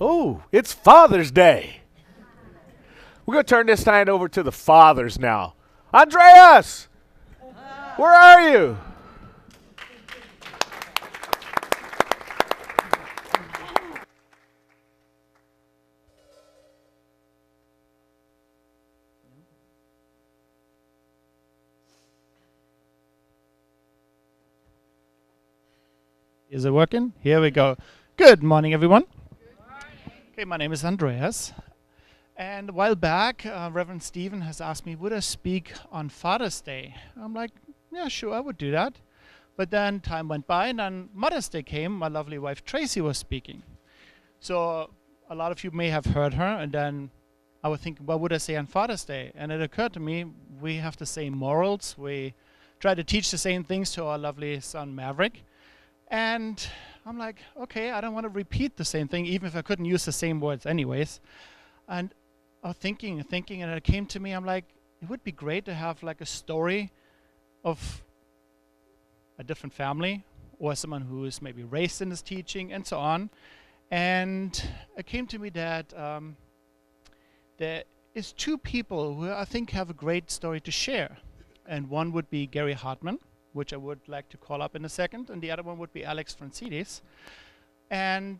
Oh, it's Father's Day. We're going to turn this time over to the fathers now. Andreas, where are you? Is it working? Here we go. Good morning, everyone. Okay, my name is Andreas. And a while back, Reverend Stephen has asked me, would I speak on Father's Day? I'm like, yeah, sure, I would do that. But then time went by, and then Mother's Day came. My lovely wife, Tracy, was speaking. So a lot of you may have heard her, and then I would think, what would I say on Father's Day? And it occurred to me, we have the same morals. We try to teach the same things to our lovely son, Maverick. And I'm like, okay, I don't want to repeat the same thing, even if I couldn't use the same words anyways. And I was thinking, and it came to me, I'm like, it would be great to have like a story of a different family or someone who is maybe raised in this teaching and so on. And it came to me that there is two people who I think have a great story to share. And one would be Gary Hartman, which I would like to call up in a second, and the other one would be Alex Francidis. And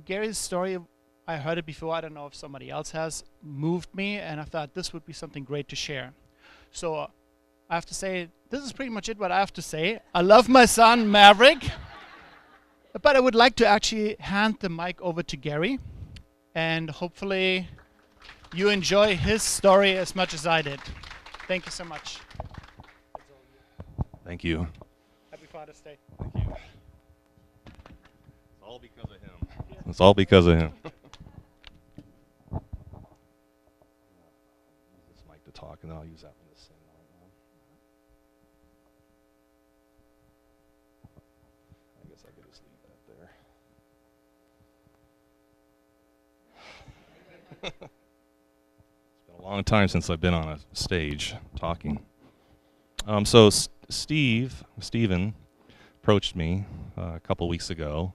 Gary's story, I heard it before, I don't know if somebody else has, moved me, and I thought this would be something great to share. So I have to say, this is pretty much it what I have to say. I love my son, Maverick, but I would like to actually hand the mic over to Gary, and hopefully you enjoy his story as much as I did. Thank you so much. Thank you. Happy Father's Day. Thank you. It's all because of him. Yeah. It's all because of him. Use this mic to talk, and I'll use that one to sing. I guess I could just leave that there. It's been a long time since I've been on a stage talking. So Stephen approached me a couple weeks ago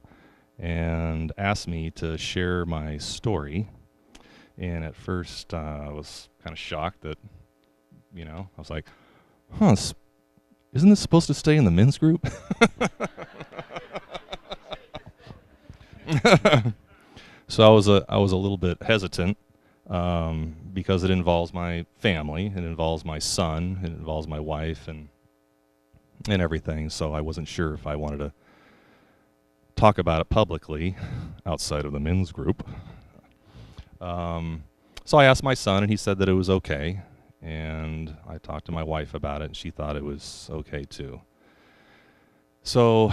and asked me to share my story. And at first I was kind of shocked that, I was like, isn't this supposed to stay in the men's group? So I was a little bit hesitant because it involves my family, it involves my son, it involves my wife, and everything. So I wasn't sure if I wanted to talk about it publicly outside of the men's group. So I asked my son, and he said that it was okay. And I talked to my wife about it, and she thought it was okay too. So,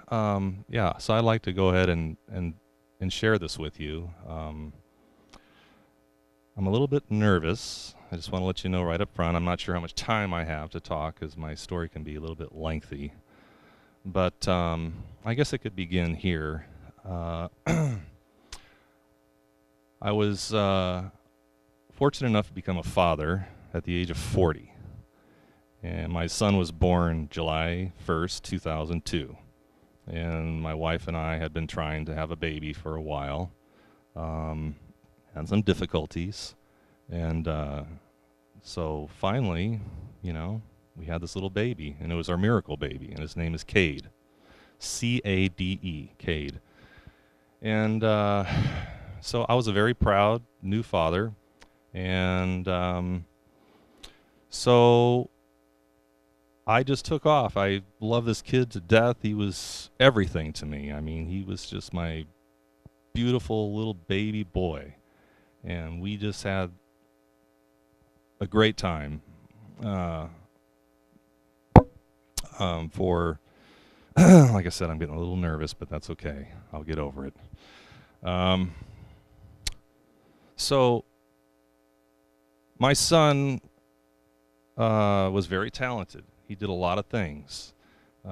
so I'd like to go ahead and share this with you. I'm a little bit nervous. I just want to let you know right up front. I'm not sure how much time I have to talk, because my story can be a little bit lengthy. But I guess I could begin here. I was fortunate enough to become a father at the age of 40. And my son was born July 1st, 2002. And my wife and I had been trying to have a baby for a while. Had some difficulties. And so finally, we had this little baby, and it was our miracle baby, and his name is Cade. C-A-D-E, Cade. And so I was a very proud new father, and so I just took off. I love this kid to death. He was everything to me. I mean, he was just my beautiful little baby boy, and we just had a great time. For like I said, I'm getting a little nervous, but that's okay. I'll get over it. So my son was very talented. He did a lot of things.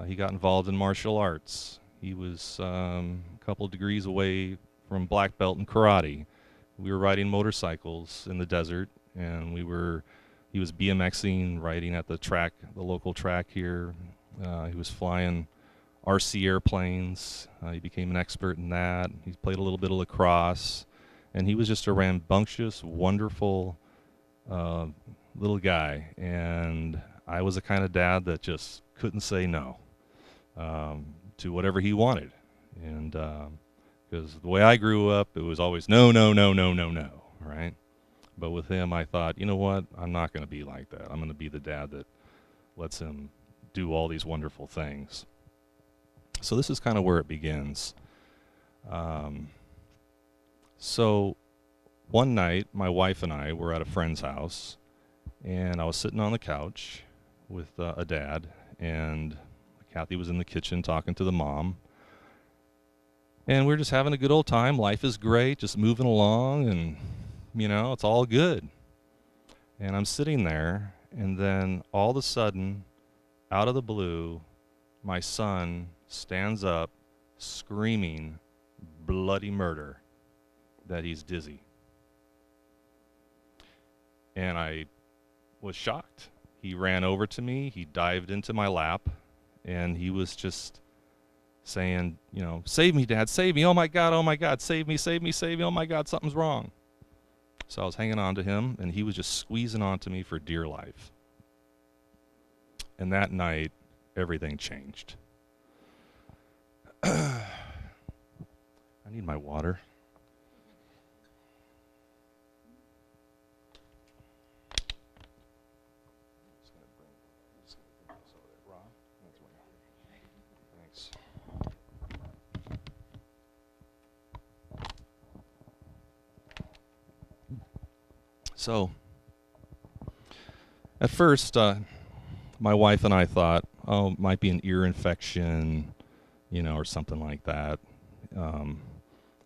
He got involved in martial arts. He was a couple of degrees away from black belt in karate. We were riding motorcycles in the desert, and he was BMXing, riding at the track, the local track here. He was flying RC airplanes. He became an expert in that. He played a little bit of lacrosse. And he was just a rambunctious, wonderful little guy. And I was the kind of dad that just couldn't say no to whatever he wanted. And because the way I grew up, it was always no, no, no, no, no, no, right? But with him, I thought, you know what? I'm not going to be like that. I'm going to be the dad that lets him do all these wonderful things. So this is kind of where it begins. So one night, my wife and I were at a friend's house, and I was sitting on the couch with a dad, and Kathy was in the kitchen talking to the mom. And we're just having a good old time. Life is great, just moving along, and, you know, it's all good. And I'm sitting there, and then all of a sudden, out of the blue, my son stands up screaming bloody murder that he's dizzy. And I was shocked. He ran over to me, he dived into my lap, and he was just saying, you know, save me, Dad, save me, oh my God, save me, save me, save me, oh my God, something's wrong. So I was hanging on to him, and he was just squeezing onto me for dear life. And that night, everything changed. I need my water. Thanks. So, at first, my wife and I thought, oh, it might be an ear infection, you know, or something like that.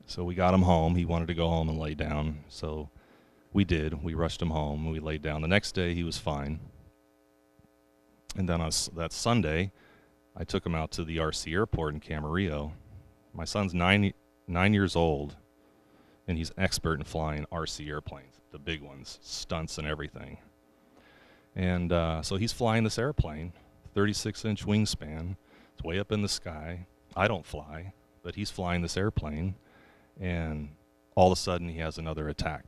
So we got him home. He wanted to go home and lay down. So we did. We rushed him home, and we laid down. The next day, he was fine. And then on that Sunday, I took him out to the RC airport in Camarillo. My son's nine years old, and he's expert in flying RC airplanes, the big ones, stunts and everything. And so he's flying this airplane, 36-inch wingspan. It's way up in the sky. I don't fly, but he's flying this airplane, and all of a sudden he has another attack.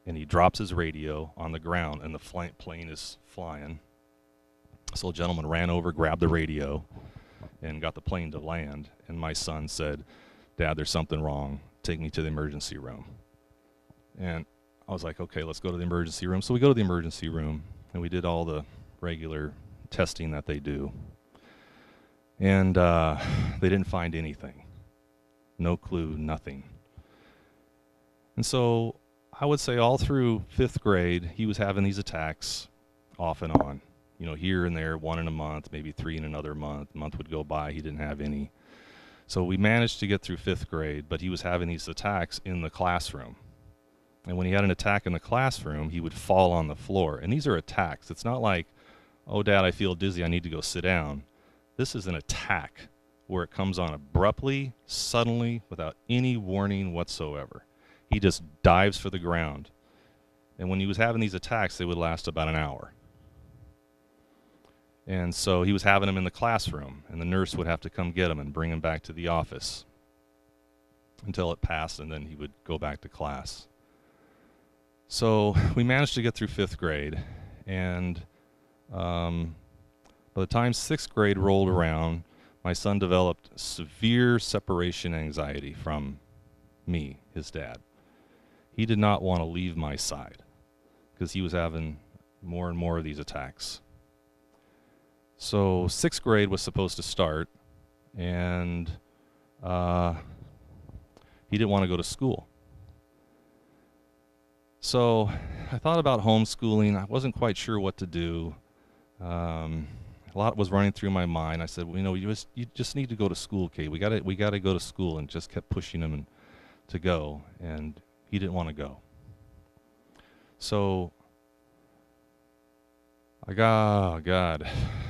And he drops his radio on the ground, and the plane is flying. So a gentleman ran over, grabbed the radio, and got the plane to land. And my son said, Dad, there's something wrong. Take me to the emergency room. And I was like, okay, let's go to the emergency room. So we go to the emergency room, and we did all the regular testing that they do. And they didn't find anything. No clue, nothing. And so I would say all through 5th grade, he was having these attacks off and on. You know, here and there, 1 in a month, maybe 3 in another month. A month would go by, he didn't have any. So we managed to get through 5th grade, but he was having these attacks in the classroom. And when he had an attack in the classroom, he would fall on the floor. And these are attacks. It's not like, oh, Dad, I feel dizzy, I need to go sit down. This is an attack where it comes on abruptly, suddenly, without any warning whatsoever. He just dives for the ground. And when he was having these attacks, they would last about an hour. And so he was having them in the classroom, and the nurse would have to come get him and bring him back to the office until it passed, and then he would go back to class. So we managed to get through 5th grade, and by the time 6th grade rolled around, my son developed severe separation anxiety from me, his dad. He did not want to leave my side because he was having more and more of these attacks. So 6th grade was supposed to start, and he didn't want to go to school. So I thought about homeschooling. I wasn't quite sure what to do. A lot was running through my mind. I said, well, you know, you just need to go to school, Kate. We got to go to school, and just kept pushing him to go, and he didn't want to go. So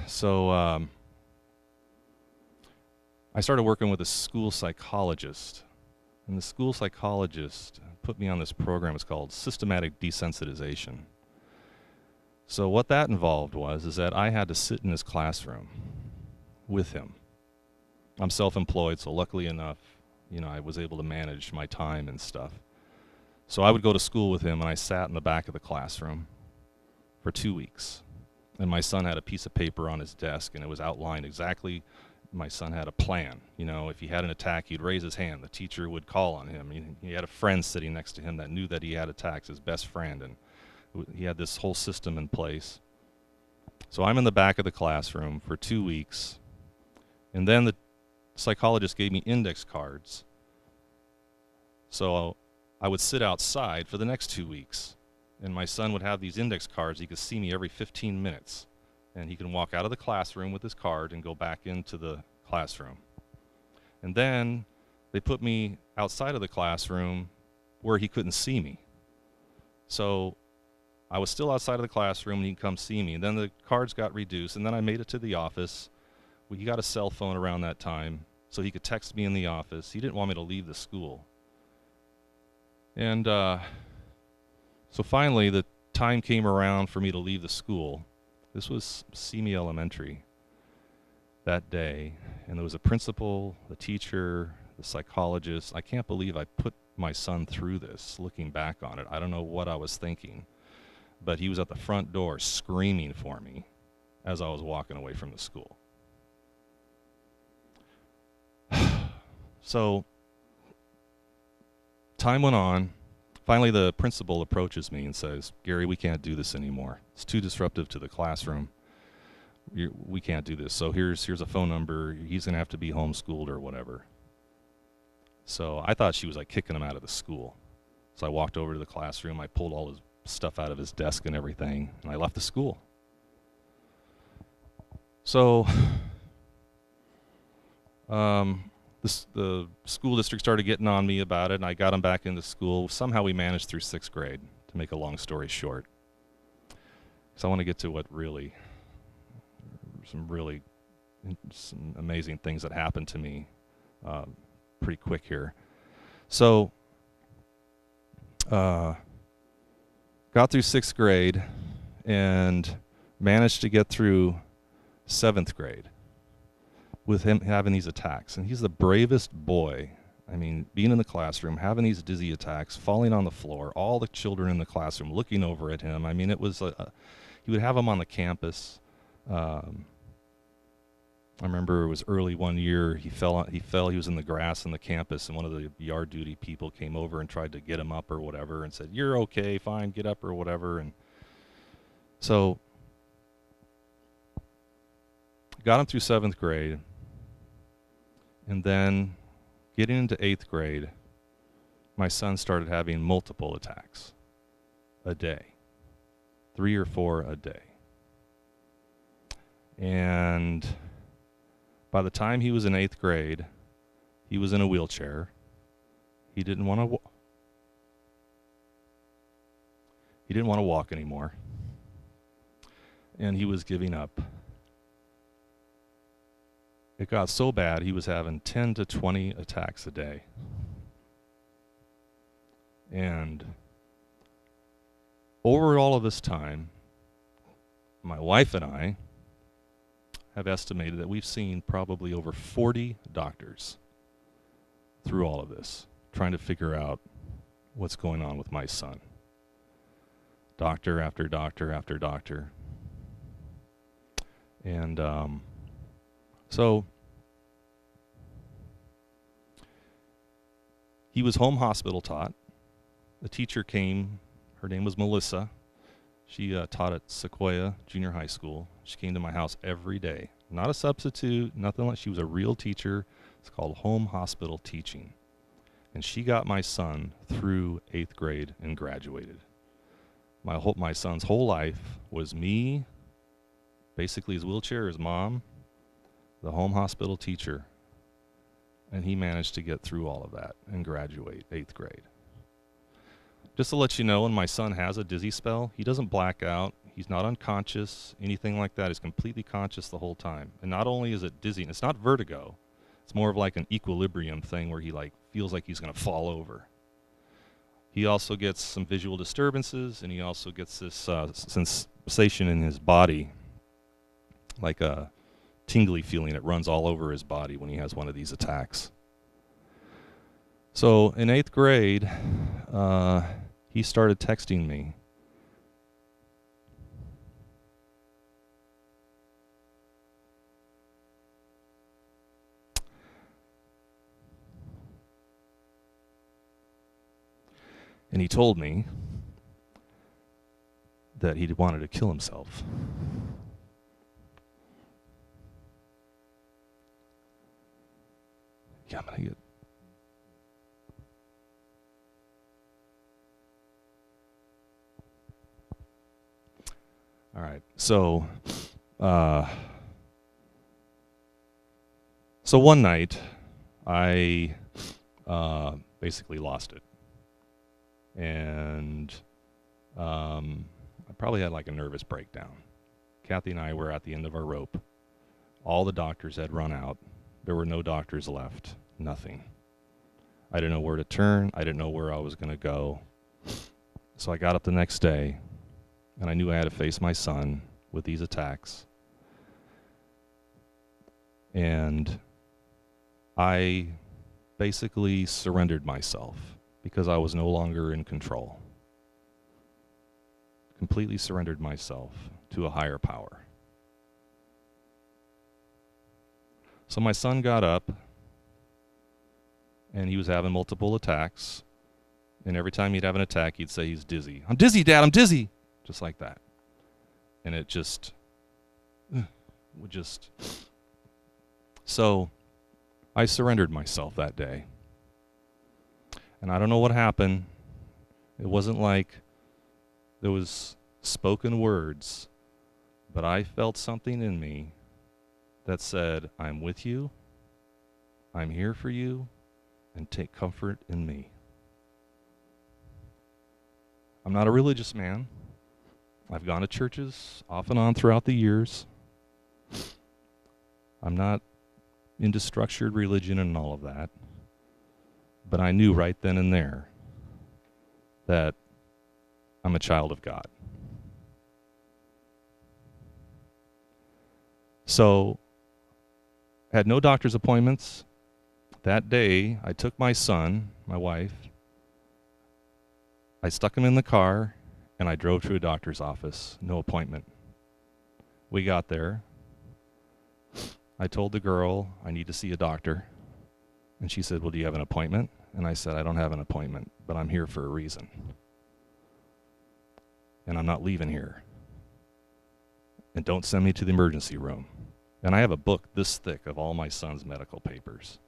So I started working with a school psychologist, and the school psychologist put me on this program. It's called systematic desensitization. So what that involved is that I had to sit in his classroom with him I'm self-employed, so luckily enough, I was able to manage my time and stuff. So I would go to school with him, and I sat in the back of the classroom for 2 weeks. And my son had a piece of paper on his desk, and it was outlined exactly. My son had a plan. If he had an attack, he'd raise his hand. The teacher would call on him. He had a friend sitting next to him that knew that he had attacks, his best friend, and he had this whole system in place. So I'm in the back of the classroom for 2 weeks, and then the psychologist gave me index cards. So I would sit outside for the next 2 weeks, and my son would have these index cards. He could see me every 15 minutes, and he can walk out of the classroom with his card and go back into the classroom. And then they put me outside of the classroom where he couldn't see me. So I was still outside of the classroom, and he could come see me. And then the cards got reduced, and then I made it to the office. He got a cell phone around that time, so he could text me in the office. He didn't want me to leave the school. And so finally, the time came around for me to leave the school. This was Simi Elementary that day, and there was a principal, the teacher, the psychologist. I can't believe I put my son through this, looking back on it. I don't know what I was thinking, but he was at the front door screaming for me as I was walking away from the school. So time went on. Finally, the principal approaches me and says, "Gary, we can't do this anymore. It's too disruptive to the classroom. We can't do this. So here's a phone number. He's going to have to be homeschooled or whatever." So I thought she was like kicking him out of the school. So I walked over to the classroom. I pulled all his stuff out of his desk and everything, and I left the school. So the school district started getting on me about it, and I got him back into school. Somehow we managed through 6th grade, to make a long story short. So I want to get to some amazing things that happened to me pretty quick here. So got through 6th grade and managed to get through 7th grade with him having these attacks. And he's the bravest boy. I mean, being in the classroom, having these dizzy attacks, falling on the floor, all the children in the classroom looking over at him. I mean, it was he would have him on the campus. I remember it was early one year, he was in the grass on the campus, and one of the yard duty people came over and tried to get him up or whatever and said, "You're okay, fine, get up," or whatever. And so got him through 7th grade. And then getting into 8th grade, my son started having multiple attacks a day, 3 or 4 a day. And by the time he was in 8th grade, he was in a wheelchair. He didn't want to walk anymore. And he was giving up. It got so bad, he was having 10 to 20 attacks a day. And over all of this time, my wife and I have estimated that we've seen probably over 40 doctors through all of this, trying to figure out what's going on with my son. Doctor after doctor after doctor. And so he was home hospital taught. A teacher came. Her name was Melissa. She taught at Sequoia Junior High School. She came to my house every day. Not a substitute, nothing like. She was a real teacher. It's called home hospital teaching. And she got my son through 8th grade and graduated. My son's whole life was me, basically his wheelchair, his mom, the home hospital teacher, and he managed to get through all of that and graduate 8th grade. Just to let you know, when my son has a dizzy spell, he doesn't black out. He's not unconscious, anything like that. He's completely conscious the whole time. And not only is it dizzying, it's not vertigo. It's more of like an equilibrium thing where he feels like he's going to fall over. He also gets some visual disturbances, and he also gets this sensation in his body, like a tingly feeling that runs all over his body when he has one of these attacks. So in 8th grade, he started texting me. And he told me that he wanted to kill himself. Yeah, I'm gonna get. All right. So one night, I basically lost it. And I probably had like a nervous breakdown. Kathy and I were at the end of our rope. All the doctors had run out. There were no doctors left. Nothing. I didn't know where to turn. I didn't know where I was going to go. So I got up the next day, and I knew I had to face my son with these attacks. And I basically surrendered myself because I was no longer in control. Completely surrendered myself to a higher power. So my son got up, and he was having multiple attacks. And every time he'd have an attack, he'd say he's dizzy. "I'm dizzy, Dad, I'm dizzy." Just like that. And it just would just... So I surrendered myself that day. And I don't know what happened. It wasn't like there was spoken words, but I felt something in me that said, "I'm with you, I'm here for you, and take comfort in me." I'm not a religious man. I've gone to churches off and on throughout the years. I'm not into structured religion and all of that. But I knew right then and there that I'm a child of God. So, had no doctor's appointments. That day, I took my son, my wife, I stuck him in the car, and I drove to a doctor's office. No appointment. We got there. I told the girl, "I need to see a doctor." And she said, "Well, do you have an appointment?" And I said, "I don't have an appointment, but I'm here for a reason. And I'm not leaving here. And don't send me to the emergency room." And I have a book this thick of all my son's medical papers.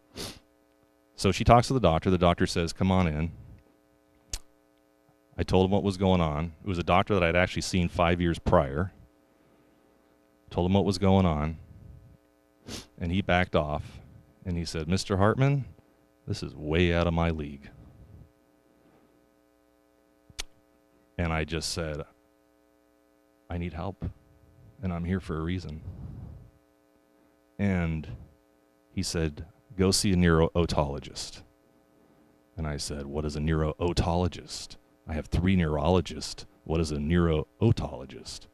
So she talks to the doctor. The doctor says, "Come on in." I told him what was going on. It was a doctor that I'd actually seen 5 years prior. Told him what was going on. And he backed off. And he said, "Mr. Hartman, this is way out of my league." And I just said, "I need help, and I'm here for a reason." And he said, "Go see a neuro-otologist." And I said, "What is a neuro-otologist? I have 3 neurologists. What is a neuro-otologist?"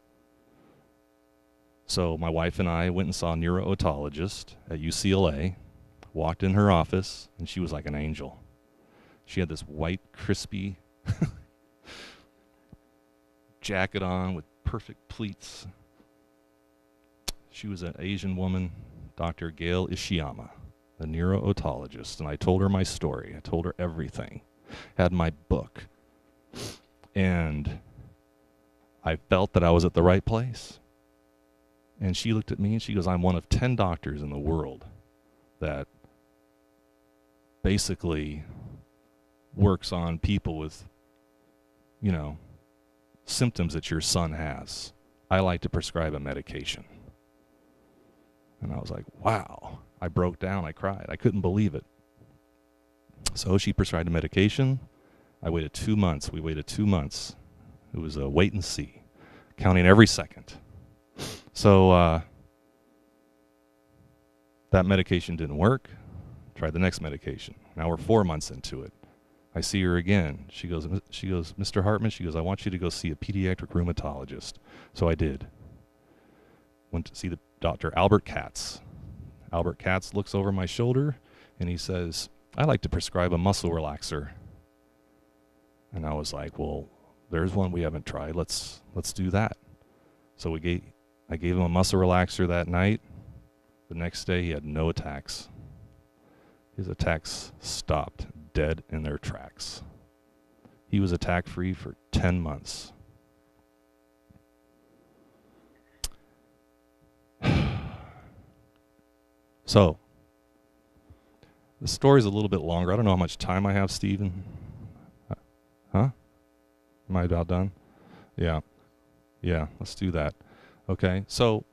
So my wife and I went and saw a neuro-otologist at UCLA, walked in her office, and she was like an angel. She had this white, crispy jacket on with perfect pleats. She was an Asian woman, Dr. Gail Ishiyama, a neuro-otologist, and I told her my story. I told her everything. Had my book. And I felt that I was at the right place. And she looked at me and she goes, "I'm one of 10 doctors in the world that basically works on people with, symptoms that your son has. I like to prescribe a medication." And I was like, wow. I broke down. I cried. I couldn't believe it. So she prescribed a medication. I waited 2 months. We waited 2 months. It was a wait and see, counting every second. So that medication didn't work. Tried the next medication. Now we're 4 months into it. I see her again. She goes, "Mr. Hartman," she goes, "I want you to go see a pediatric rheumatologist." So I did. Went to see the Dr. Albert Katz. Albert Katz looks over my shoulder and he says, "I like to prescribe a muscle relaxer." And I was like, "Well, there's one we haven't tried. Let's do that." So I gave him a muscle relaxer that night. The next day he had no attacks. His attacks stopped dead in their tracks. He was attack free for 10 months. So, the story's a little bit longer. I don't know how much time I have, Stephen. Huh? Am I about done? Yeah. Yeah, let's do that. Okay, so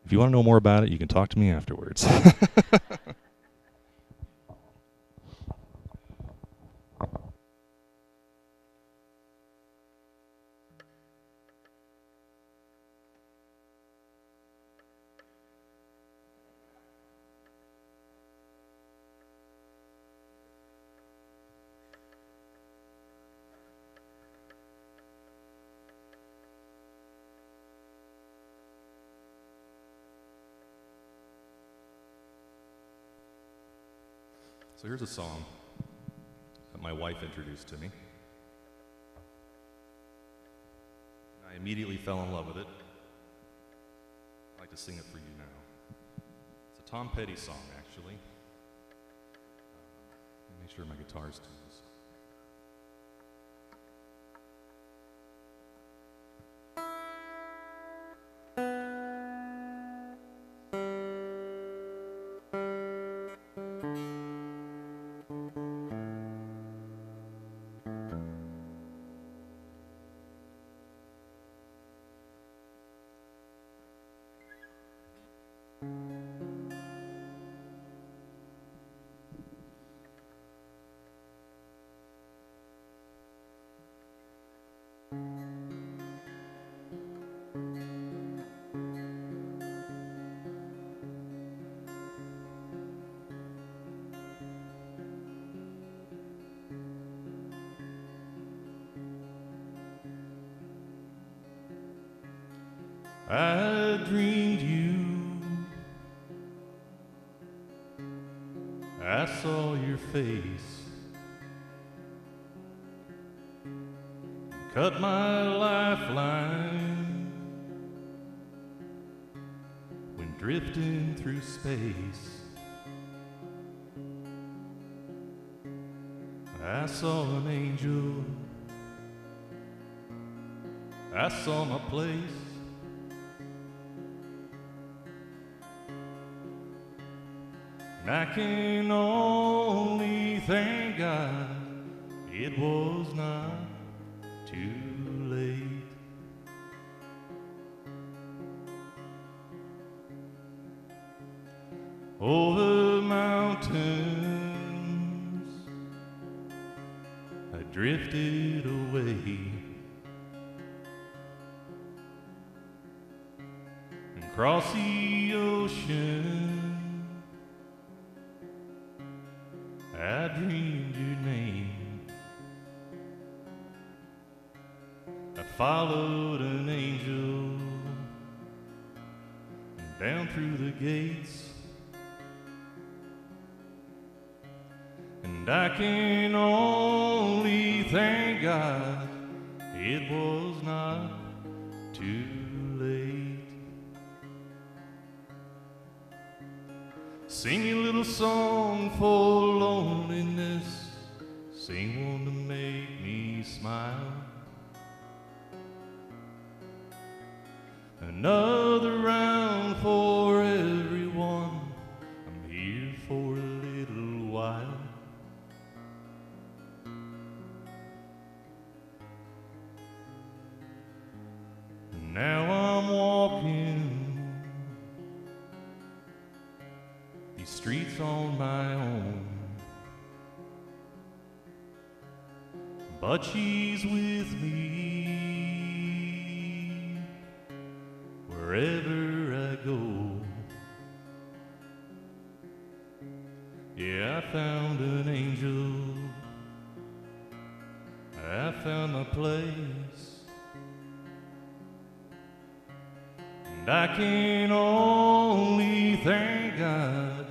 if you want to know more about it, you can talk to me afterwards. So here's a song that my wife introduced to me. I immediately fell in love with it. I'd like to sing it for you now. It's a Tom Petty song, actually. Make sure my guitar's tuned. I dreamed you, I saw your face, cut my lifeline when drifting through space. I saw an angel, I saw my place. I can only thank God it was not too late. Over mountains I drifted away, and across the ocean I dreamed your name. I followed an angel down through the gates, and I can only thank God it was not too late. Sing a little song for loneliness, sing one to make me smile. Another round for everyone, I'm here for a little while. Now I'm walking these streets on my own, but she's with me wherever I go. Yeah, I found an angel, I found my place, and And I can only thank God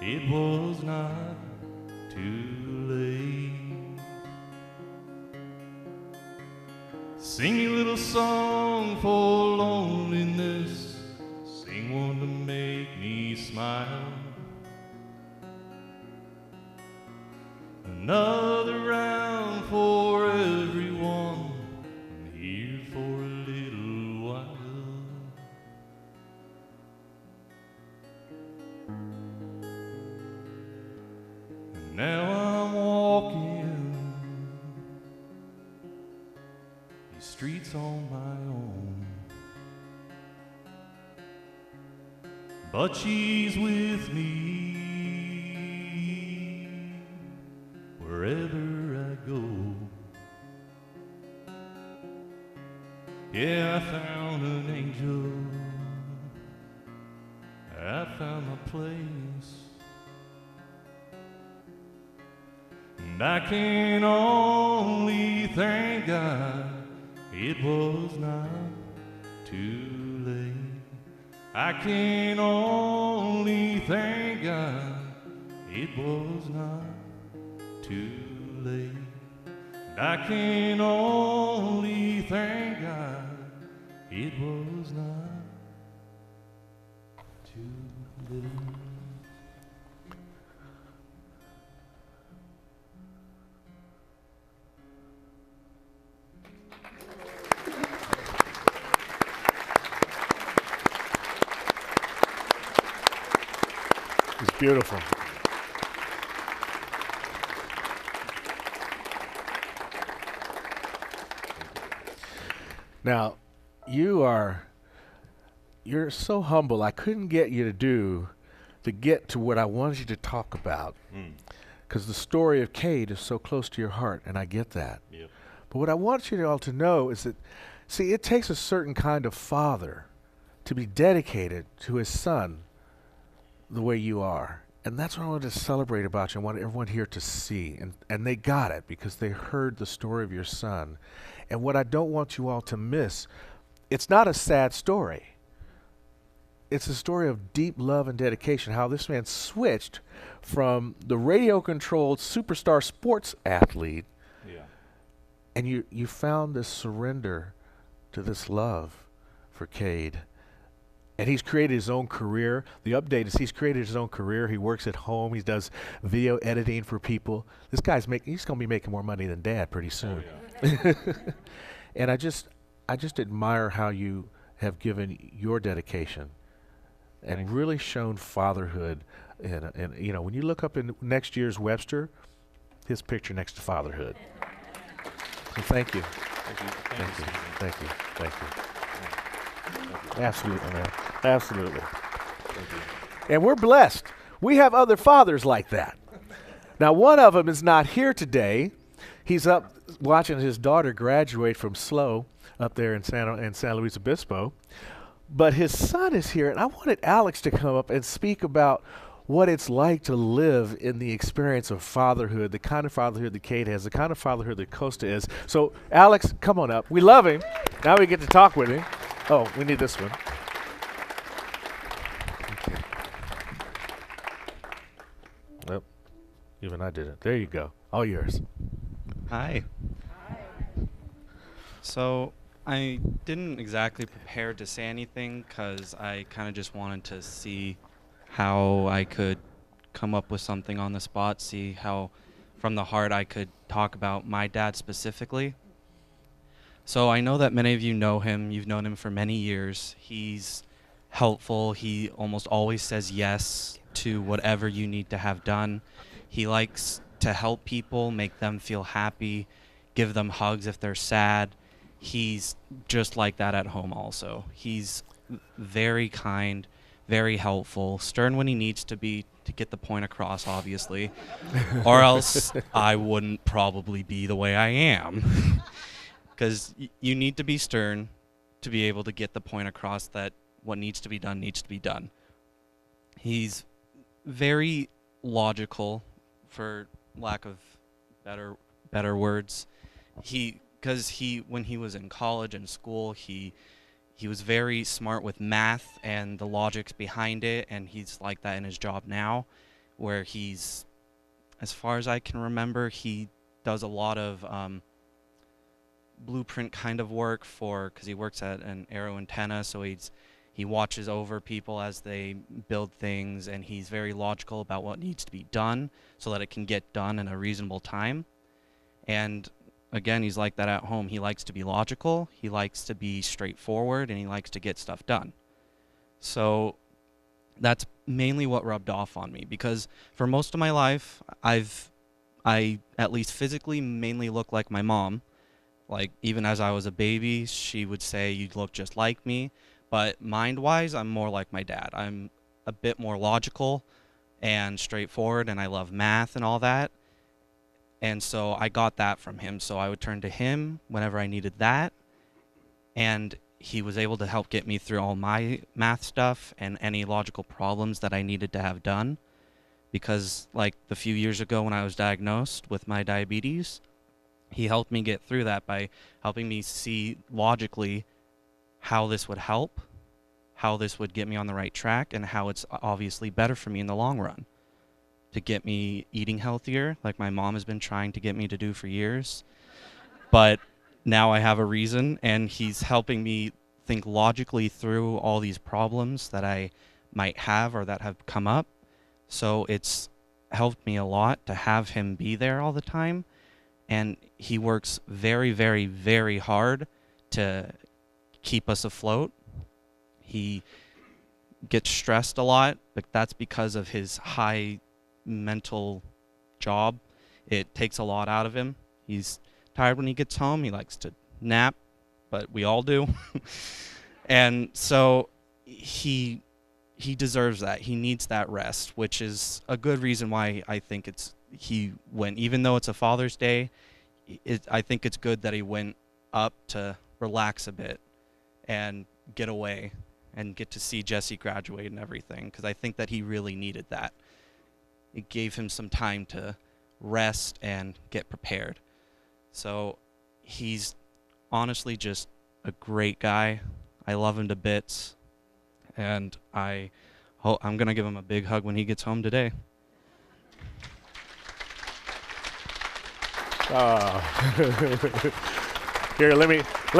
it was not too late. Sing a little song for loneliness, sing one to make me smile. Another round for everyone, I'm here for a little while. And now I'm walking these streets on my own, but she's with me wherever I go. Yeah, I found an angel, I found my place, and I can only thank God it was not too late. I can only thank God it was not too late. I can only thank God it was not too late. It's beautiful. Now, you're so humble. I couldn't get you to get to what I wanted you to talk about, because the story of Cade is so close to your heart, and I get that. Yep. But what I want you all to know is that, see, it takes a certain kind of father to be dedicated to his son the way you are. And that's what I wanted to celebrate about you. I want everyone here to see. And they got it because they heard the story of your son. And what I don't want you all to miss, it's not a sad story. It's a story of deep love and dedication, how this man switched from the radio-controlled superstar sports athlete, and you found this surrender to this love for Cade. And he's created his own career. The update is he's created his own career. He works at home. He does video editing for people. This guy's he's going to be making more money than Dad pretty soon. Oh, yeah. And I just admire how you have given your dedication and really shown fatherhood. And you know, when you look up in next year's Webster, his picture next to fatherhood. So thank you. Thank you. Thank you. Thank you. Thank you. Absolutely, man. Absolutely. And we're blessed. We have other fathers like that. Now, one of them is not here today. He's up watching his daughter graduate from SLO up there in San Luis Obispo. But his son is here, and I wanted Alex to come up and speak about what it's like to live in the experience of fatherhood, the kind of fatherhood that Cade has, the kind of fatherhood that Costa is. So, Alex, come on up. We love him. Now we get to talk with him. Oh, we need this one. Okay. Well, even I did it. There you go. All yours. Hi. So I didn't exactly prepare to say anything because I kind of just wanted to see how I could come up with something on the spot, see how from the heart I could talk about my dad specifically. So I know that many of you know him. You've known him for many years. He's helpful. He almost always says yes to whatever you need to have done. He likes to help people, make them feel happy, give them hugs if they're sad. He's just like that at home also. He's very kind, very helpful, stern when he needs to be to get the point across, obviously, or else I wouldn't probably be the way I am. Because you need to be stern to be able to get the point across that what needs to be done needs to be done. He's very logical, for lack of better words. Because when he was in college and school, he he was very smart with math and the logics behind it, and he's like that in his job now, where he's, as far as I can remember, he does a lot of blueprint kind of work for, because he works at an aero antenna, so he watches over people as they build things, and he's very logical about what needs to be done so that it can get done in a reasonable time. And again, he's like that at home. He likes to be logical, he likes to be straightforward, and he likes to get stuff done. So that's mainly what rubbed off on me, because for most of my life, I at least physically mainly look like my mom. Like, even as I was a baby, she would say, "You look just like me." But mind-wise, I'm more like my dad. I'm a bit more logical and straightforward, and I love math and all that. And so I got that from him. So I would turn to him whenever I needed that. And he was able to help get me through all my math stuff and any logical problems that I needed to have done. Because, like, the few years ago when I was diagnosed with my diabetes, he helped me get through that by helping me see logically how this would help, how this would get me on the right track, and how it's obviously better for me in the long run to get me eating healthier, like my mom has been trying to get me to do for years. But now I have a reason, and he's helping me think logically through all these problems that I might have or that have come up. So it's helped me a lot to have him be there all the time. And he works very, very, very hard to keep us afloat. He gets stressed a lot, but that's because of his high mental job. It takes a lot out of him. He's tired when he gets home. He likes to nap, but we all do. And so he deserves that. He needs that rest, which is a good reason why I think he went, even though it's a Father's Day, I think it's good that he went up to relax a bit and get away and get to see Jesse graduate and everything, because I think that he really needed that. It gave him some time to rest and get prepared. So he's honestly just a great guy. I love him to bits, and I'm going to give him a big hug when he gets home today. Here, let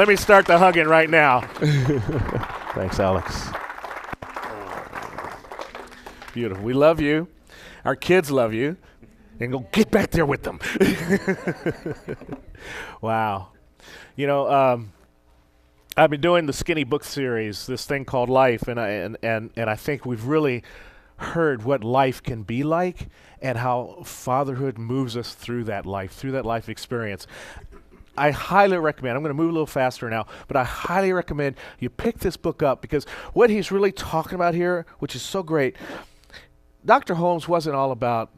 me start the hugging right now. Thanks, Alex. Beautiful. We love you. Our kids love you. And go get back there with them. Wow. You know, I've been doing the Skinny Book series, this thing called Life, and I think we've really heard what life can be like and how fatherhood moves us through that life experience. I highly recommend, I'm going to move a little faster now, but I highly recommend you pick this book up, because what he's really talking about here, which is so great, Dr. Holmes wasn't all about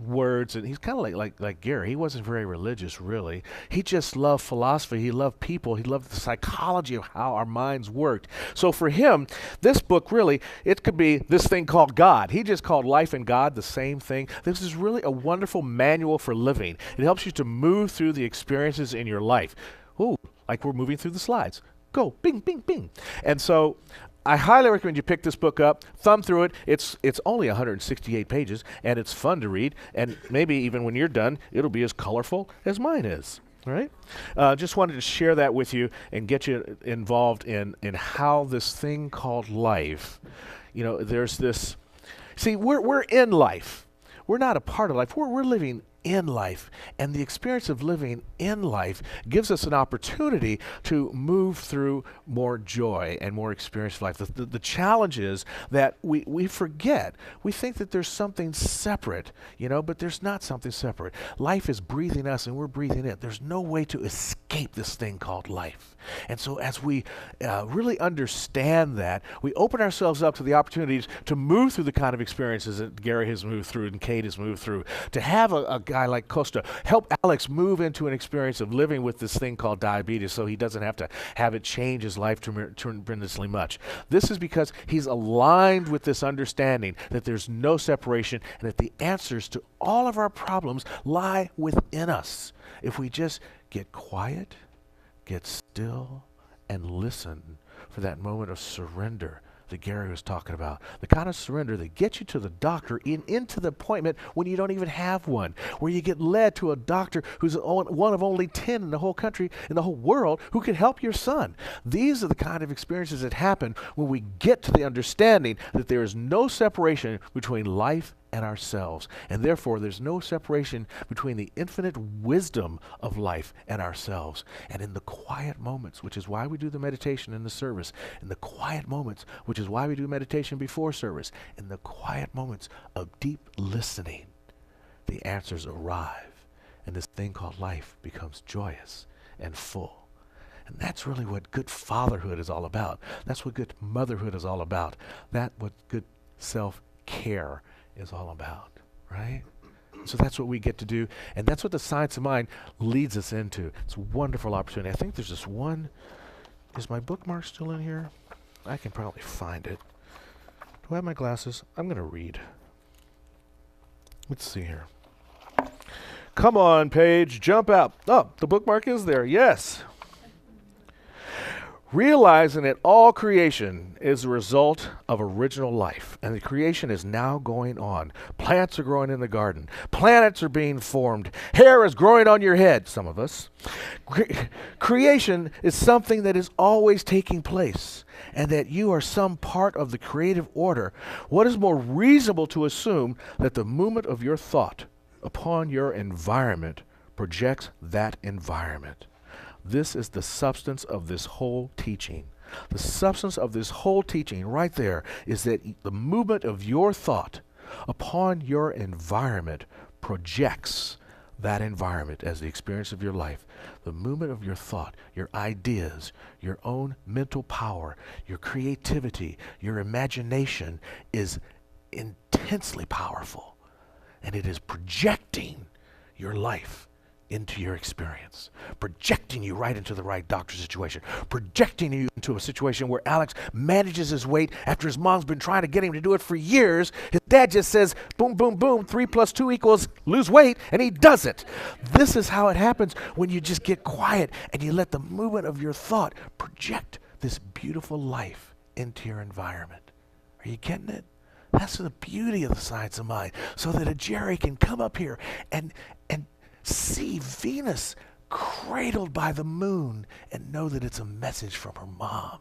words, and he's kind of like Gary. He wasn't very religious, really. He just loved philosophy. He loved people. He loved the psychology of how our minds worked. So for him, this book really, it could be this thing called God. He just called Life and God the same thing. This is really a wonderful manual for living. It helps you to move through the experiences in your life. Ooh, like we're moving through the slides. Go, bing, bing, bing. And so I highly recommend you pick this book up, thumb through it. It's only 168 pages, and it's fun to read. And maybe even when you're done, it'll be as colorful as mine is. All right? Just wanted to share that with you and get you involved in how this thing called life, you know, there's this. See, we're in life. We're not a part of life. We're living in life, and the experience of living in life gives us an opportunity to move through more joy and more experience of life. The challenge is that we forget. We think that there's something separate, you know, but there's not something separate. Life is breathing us, and we're breathing it. There's no way to escape this thing called life. And so as we really understand that, we open ourselves up to the opportunities to move through the kind of experiences that Gary has moved through and Kate has moved through, to have a guy like Costa help Alex move into an experience of living with this thing called diabetes, so he doesn't have to have it change his life tremendously much. This is because he's aligned with this understanding that there's no separation, and that the answers to all of our problems lie within us if we just get quiet, get still, and listen for that moment of surrender that Gary was talking about. The kind of surrender that gets you to the doctor into the appointment when you don't even have one, where you get led to a doctor who's one of only 10 in the whole country, in the whole world, who can help your son. These are the kind of experiences that happen when we get to the understanding that there is no separation between life and ourselves, and therefore there's no separation between the infinite wisdom of life and ourselves. And in the quiet moments, which is why we do the meditation in the service, in the quiet moments, which is why we do meditation before service, in the quiet moments of deep listening, the answers arrive, and this thing called life becomes joyous and full. And that's really what good fatherhood is all about. That's what good motherhood is all about. That's what good self-care is all about, right? So that's what we get to do, and that's what the Science of Mind leads us into. It's a wonderful opportunity. I think there's just one. Is my bookmark still in here? I can probably find it. Do I have my glasses? I'm going to read. Let's see here. Come on, page, jump out. Oh, the bookmark is there. Yes. Realizing that all creation is a result of original life, and the creation is now going on. Plants are growing in the garden. Planets are being formed. Hair is growing on your head, some of us. Creation is something that is always taking place, and that you are some part of the creative order. What is more reasonable to assume that the movement of your thought upon your environment projects that environment? This is the substance of this whole teaching. The substance of this whole teaching right there is that the movement of your thought upon your environment projects that environment as the experience of your life. The movement of your thought, your ideas, your own mental power, your creativity, your imagination is intensely powerful, and it is projecting your life into your experience, projecting you right into the right doctor situation, projecting you into a situation where Alex manages his weight after his mom's been trying to get him to do it for years. His dad just says, boom, boom, boom, 3 + 2 = lose weight, and he does it. This is how it happens when you just get quiet and you let the movement of your thought project this beautiful life into your environment. Are you getting it? That's the beauty of the Science of Mind, so that a Jerry can come up here and see Venus cradled by the moon and know that it's a message from her mom.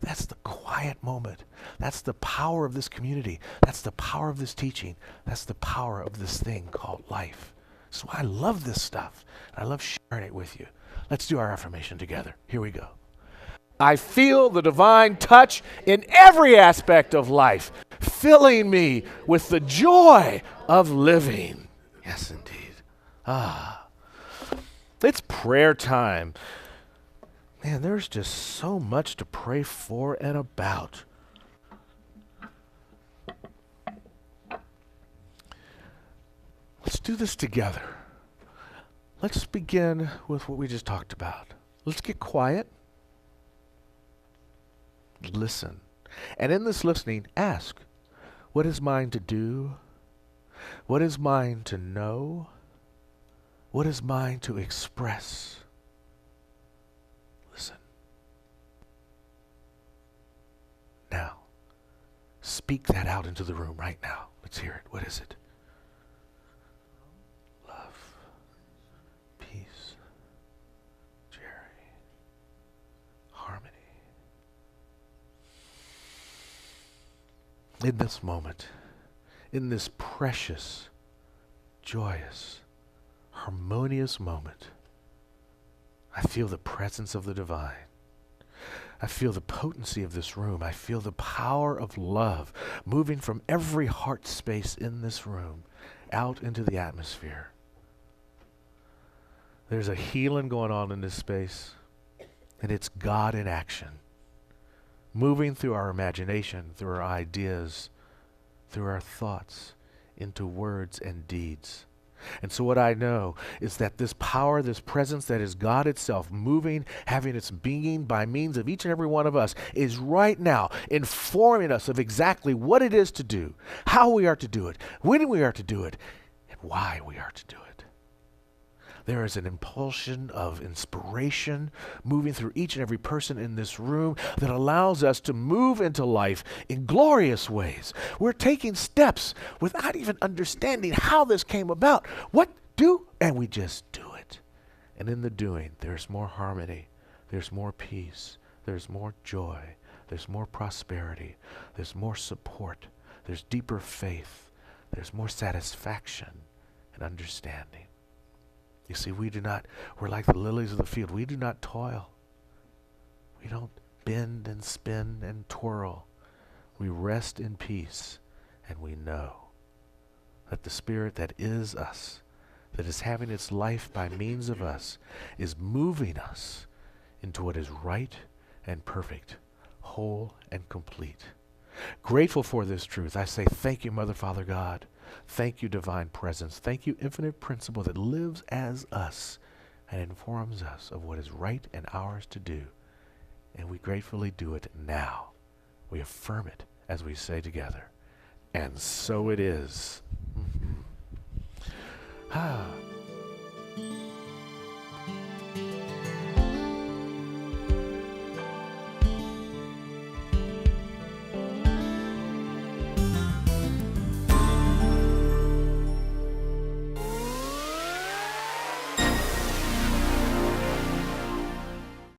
That's the quiet moment. That's the power of this community. That's the power of this teaching. That's the power of this thing called life. So I love this stuff. I love sharing it with you. Let's do our affirmation together. Here we go. I feel the divine touch in every aspect of life, filling me with the joy of living. Yes, indeed. It's prayer time. Man, there's just so much to pray for and about. Let's do this together. Let's begin with what we just talked about. Let's get quiet. Listen. And in this listening, ask, what is mine to do? What is mine to know? What is mine to express? Listen. Now, speak that out into the room right now. Let's hear it. What is it? Love, peace, Jerry, harmony. In this moment, in this precious, joyous, harmonious moment, I feel the presence of the divine. I feel the potency of this room. I feel the power of love moving from every heart space in this room out into the atmosphere. There's a healing going on in this space, and it's God in action, moving through our imagination, through our ideas, through our thoughts, into words and deeds. And so what I know is that this power, this presence that is God itself, moving, having its being by means of each and every one of us, is right now informing us of exactly what it is to do, how we are to do it, when we are to do it, and why we are to do it. There is an impulsion of inspiration moving through each and every person in this room that allows us to move into life in glorious ways. We're taking steps without even understanding how this came about. What do? And we just do it. And in the doing, there's more harmony, there's more peace, there's more joy, there's more prosperity, there's more support, there's deeper faith, there's more satisfaction and understanding. You see, we're like the lilies of the field. We do not toil. We don't bend and spin and twirl. We rest in peace, and we know that the Spirit that is us, that is having its life by means of us, is moving us into what is right and perfect, whole and complete. Grateful for this truth, I say thank you, Mother, Father, God. Thank you, Divine Presence. Thank you, Infinite Principle that lives as us and informs us of what is right and ours to do. And we gratefully do it now. We affirm it as we say together. And so it is. Ah.